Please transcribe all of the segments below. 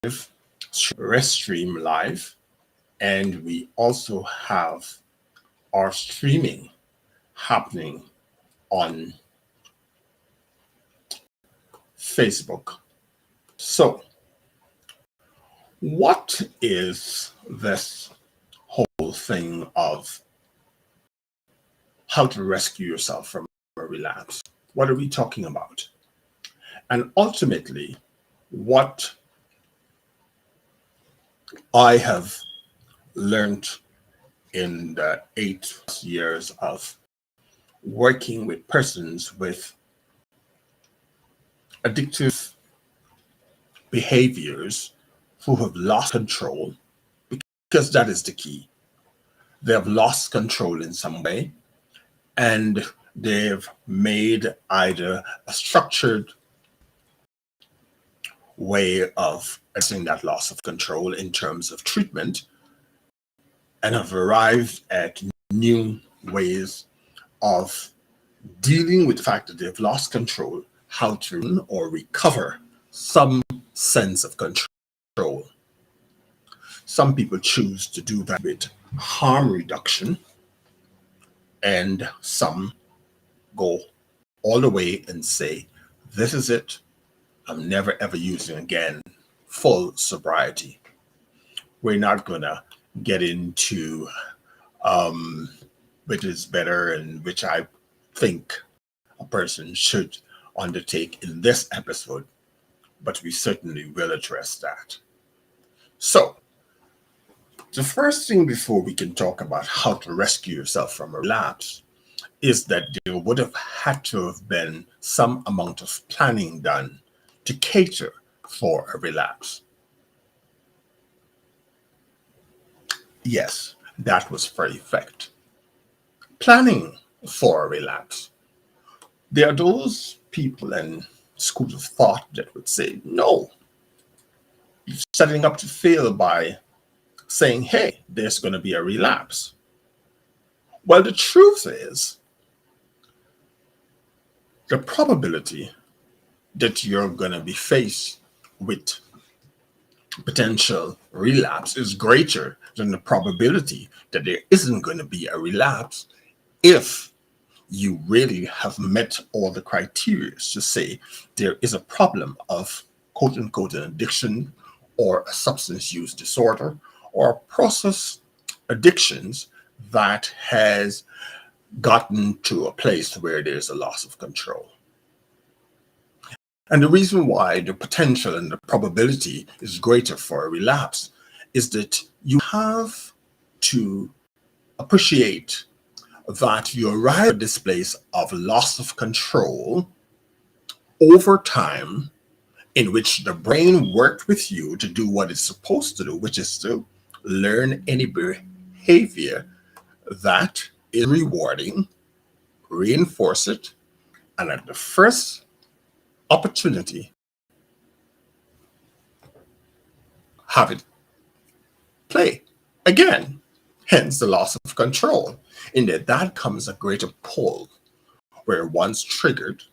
Restream Live, and we also have our streaming happening on Facebook. So, what is this whole thing of how to rescue yourself from a relapse? What are we talking about? And ultimately, what I have learned in the 8 years of working with persons with addictive behaviors who have lost control, because that is the key. They have lost control in some way, and they've made either a structured way of addressing that loss of control in terms of treatment, and have arrived at new ways of dealing with the fact that they've lost control, how to or recover some sense of control. Some people choose to do that with harm reduction, and some go all the way and say, this is it, I'm never ever using again, full sobriety. We're not going to get into which is better and which I think a person should undertake in this episode, but we certainly will address that. So, the first thing before we can talk about how to rescue yourself from a relapse is that there would have had to have been some amount of planning done to cater for a relapse. Yes, that was for effect. Planning for a relapse. There are those people and schools of thought that would say, no, you're setting up to fail by saying, hey, there's going to be a relapse. Well, the truth is, the probability that you're going to be faced with potential relapse is greater than the probability that there isn't going to be a relapse if you really have met all the criteria to say there is a problem of quote unquote an addiction or a substance use disorder or process addictions that has gotten to a place where there's a loss of control. And the reason why the potential and the probability is greater for a relapse is that you have to appreciate that you arrive at this place of loss of control over time, in which the brain worked with you to do what it's supposed to do, which is to learn any behavior that is rewarding, reinforce it, and at the first opportunity, have it play again. Hence the loss of control. In that comes a greater pull, where once triggered,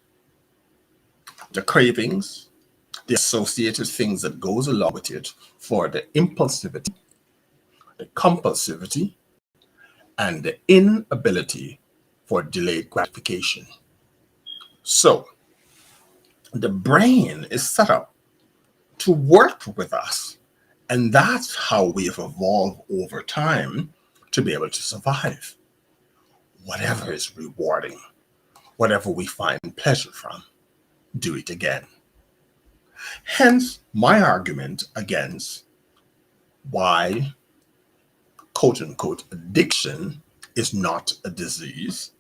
the cravings, the associated things that goes along with it for the impulsivity, the compulsivity, and the inability for delayed gratification. So, the brain is set up to work with us, and that's how we have evolved over time to be able to survive. Whatever is rewarding, whatever we find pleasure from, do it again. Hence, my argument against why quote unquote addiction is not a disease.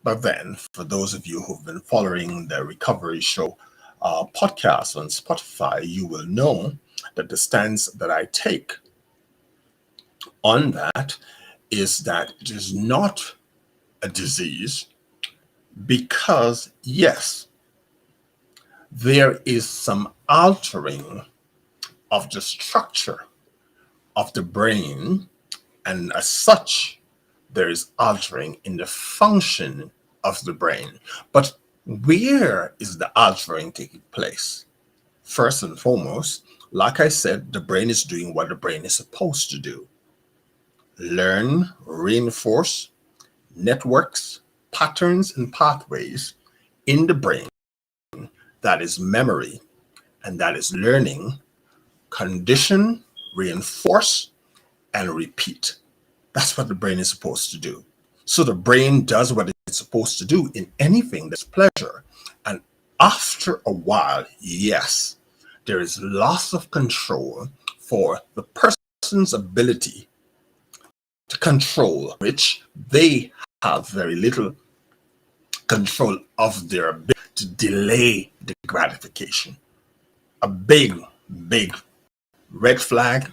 But then, for those of you who've been following the Recovery Show podcast on Spotify, you will know that the stance that I take on that is that it is not a disease, because yes, there is some altering of the structure of the brain, and as such, there is altering in the function of the brain. But where is the altering taking place? First and foremost, Like I said, the brain is doing what the brain is supposed to do: learn, reinforce networks, patterns, and pathways in the brain. That is memory, and that is learning, condition, reinforce, and repeat. That's what the brain is supposed to do. So the brain does what it's supposed to do in anything that's pleasure. And after a while, yes, there is loss of control for the person's ability to control, which they have very little control of their ability to delay the gratification. A big red flag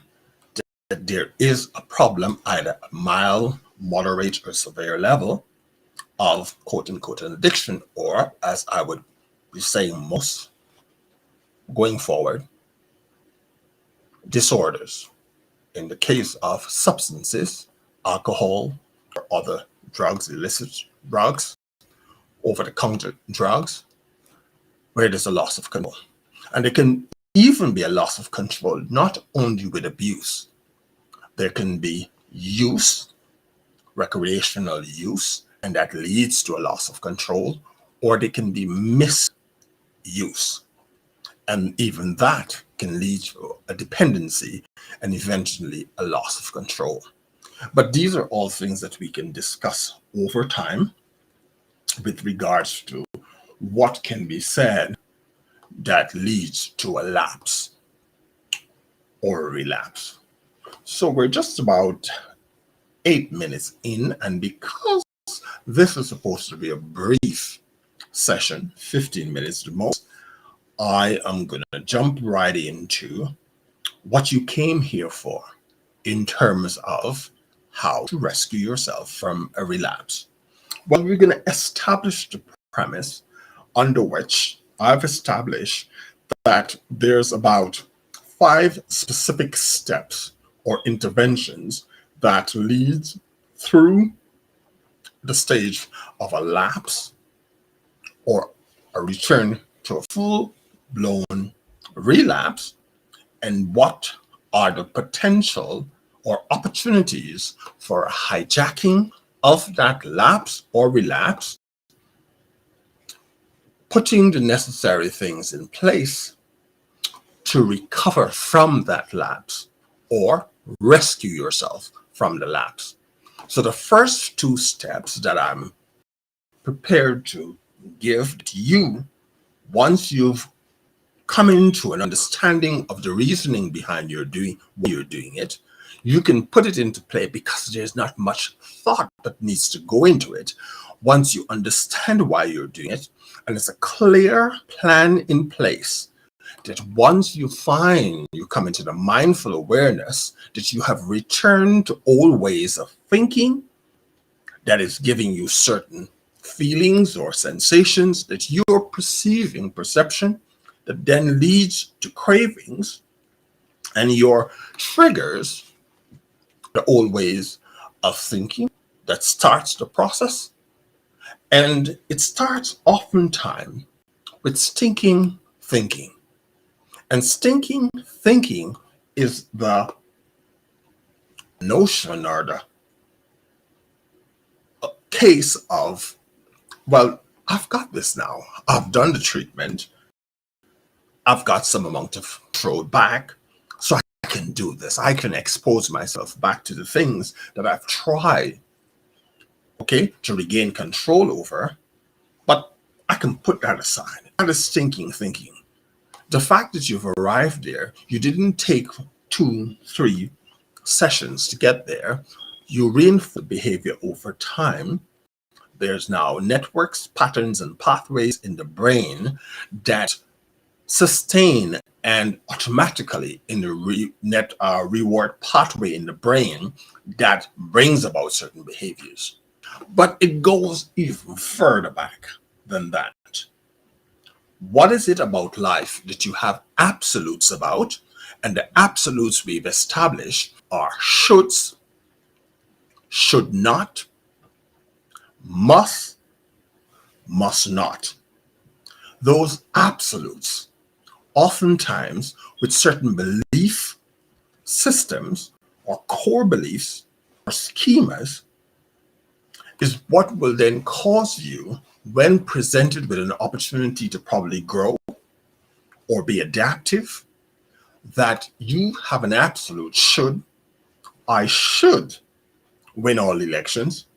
that there is a problem, either a mild, moderate, or severe level of quote unquote an addiction, or as I would be saying most going forward, disorders. In the case of substances, alcohol, or other drugs, illicit drugs, over the counter drugs, where there's a loss of control. And there can even be a loss of control, not only with abuse. There can be use, recreational use, and that leads to a loss of control, or there can be misuse. And even that can lead to a dependency and eventually a loss of control. But these are all things that we can discuss over time with regards to what can be said that leads to a lapse or a relapse. So we're just about 8 minutes in, and because this is supposed to be a brief session, 15 minutes the most, I am going to jump right into what you came here for in terms of how to rescue yourself from a relapse. Well, we're going to establish the premise under which I've established that there's about 5 specific steps or interventions that lead through the stage of a lapse or a return to a full-blown relapse, and what are the potential or opportunities for a hijacking of that lapse or relapse, putting the necessary things in place to recover from that lapse or rescue yourself from the lapse. So the first 2 steps that I'm prepared to give to you, once you've come into an understanding of the reasoning behind why you're doing it, you can put it into play because there's not much thought that needs to go into it. Once you understand why you're doing it, and it's a clear plan in place, that once you find you come into the mindful awareness that you have returned to old ways of thinking that is giving you certain feelings or sensations that you're perception that then leads to cravings, and your triggers the old ways of thinking that starts the process. And it starts oftentimes with stinking thinking. And stinking thinking is the notion or the case of, well, I've got this now. I've done the treatment. I've got some amount of control back. So I can do this. I can expose myself back to the things that I've tried, okay, to regain control over. But I can put that aside. That is stinking thinking. The fact that you've arrived there, you didn't take 2, 3 sessions to get there. You reinforce the behavior over time. There's now networks, patterns, and pathways in the brain that sustain and automatically in the reward pathway in the brain that brings about certain behaviors. But it goes even further back than that. What is it about life that you have absolutes about? And the absolutes we've established are shoulds, should not, must not. Those absolutes oftentimes with certain belief systems or core beliefs or schemas is what will then cause you, when presented with an opportunity to probably grow or be adaptive, that you have an absolute should. I should win all elections,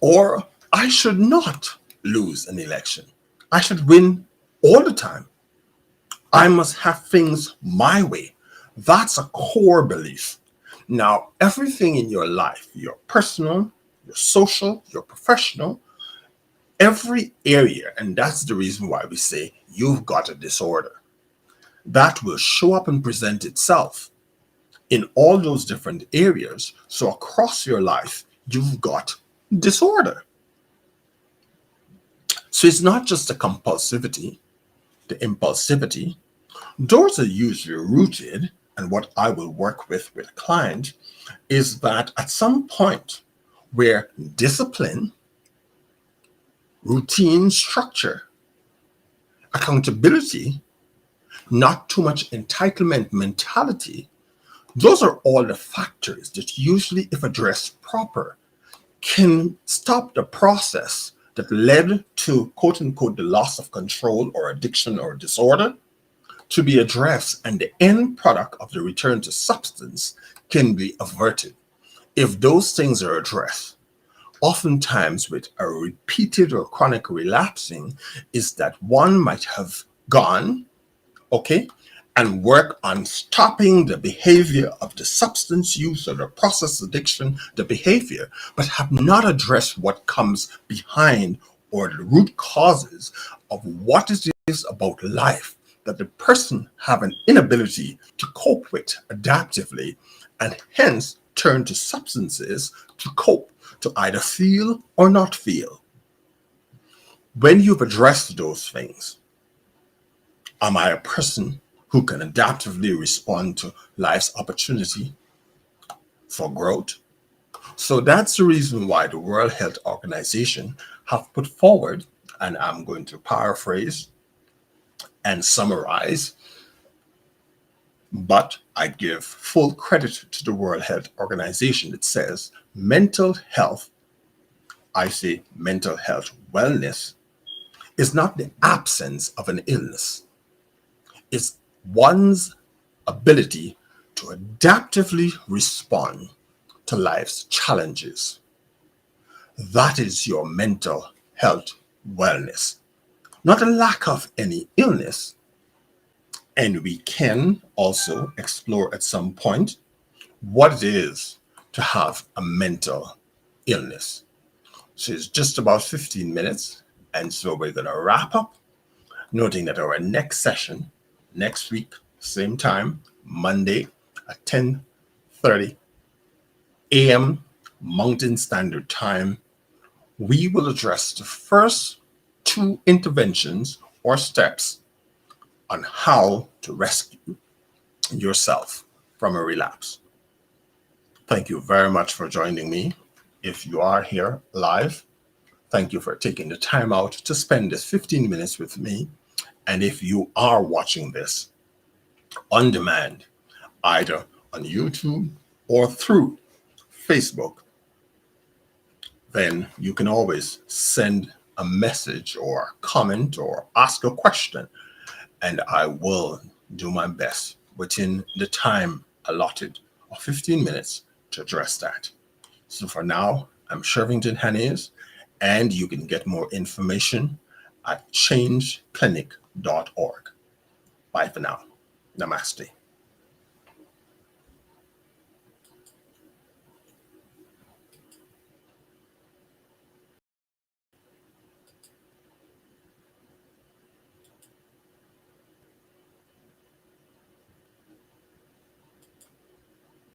or I should not lose an election. I should win all the time. I must have things my way. That's a core belief. Now, everything in your life, your personal, your social, your professional, every area, and that's the reason why we say you've got a disorder, that will show up and present itself in all those different areas. So across your life, you've got disorder. So it's not just the compulsivity, the impulsivity. Those are usually rooted, and what I will work with a client is that at some point where discipline, routine, structure, accountability, not too much entitlement mentality, those are all the factors that usually, if addressed proper, can stop the process that led to, quote unquote, the loss of control or addiction or disorder to be addressed, and the end product of the return to substance can be averted. If those things are addressed, oftentimes with a repeated or chronic relapsing, is that one might have gone, okay, and work on stopping the behavior of the substance use or the process addiction, the behavior, but have not addressed what comes behind or the root causes of what it is about life that the person have an inability to cope with adaptively, and hence turn to substances to cope, to either feel or not feel. When you've addressed those things, am I a person who can adaptively respond to life's opportunity for growth? So that's the reason why the World Health Organization have put forward, and I'm going to paraphrase and summarize, but I give full credit to the World Health Organization. It says mental health, I say mental health wellness, is not the absence of an illness. It's one's ability to adaptively respond to life's challenges. That is your mental health wellness, not a lack of any illness. And we can also explore at some point what it is to have a mental illness. So it's just about 15 minutes. And so we're going to wrap up, noting that our next session, next week, same time, Monday at 10:30 a.m. Mountain Standard Time, we will address the first two interventions or steps on how to rescue yourself from a relapse. Thank you very much for joining me. If you are here live, thank you for taking the time out to spend this 15 minutes with me. And if you are watching this on demand, either on YouTube or through Facebook, then you can always send a message or comment or ask a question, and I will do my best within the time allotted of 15 minutes to address that. So for now, I'm Shirvington Hannays, and you can get more information at changeclinic.org. Bye for now. Namaste.